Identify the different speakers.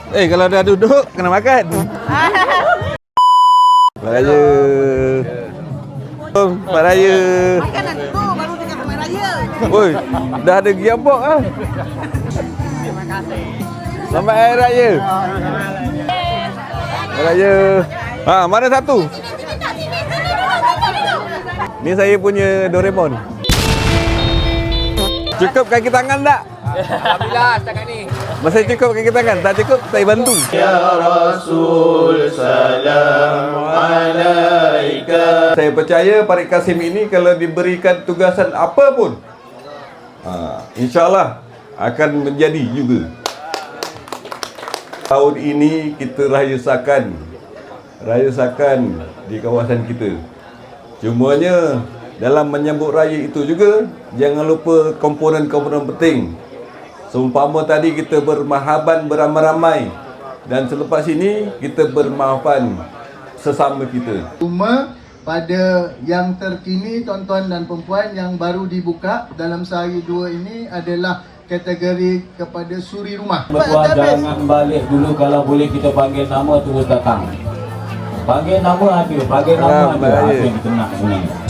Speaker 1: Kalau dah duduk kena makan. Selamat Raya. Selamat Raya.
Speaker 2: Makanan tu baru cakap Selamat Raya.
Speaker 1: Oi, dah ada gearbox ah.
Speaker 2: Terima kasih.
Speaker 1: Selamat Hari Raya. Selamat Raya. Mana satu? Ni saya punya Doraemon. Cukup kaki tangan tak?
Speaker 3: Alhamdulillah setakat ni.
Speaker 1: Masih cukup kaki tangan? Tak cukup, saya bantu.
Speaker 4: Ya Rasul, salam alaika.
Speaker 1: Saya percaya Parik Kasim ini kalau diberikan tugasan apa pun, insyaAllah akan menjadi juga. Tahun ini kita rayasakan di kawasan kita. Cumanya dalam menyambut raya itu juga jangan lupa komponen-komponen penting. Seumpama tadi kita bermahaban beramai-ramai dan selepas ini kita bermaafan sesama kita.
Speaker 5: Cuma pada yang terkini tuan-tuan dan perempuan yang baru dibuka dalam sehari dua ini adalah kategori kepada suri rumah.
Speaker 6: Tuan jangan balik dulu, kalau boleh kita panggil nama terus datang. Panggil nama ada, panggil nama ada. Apa yang kita nak sebenarnya.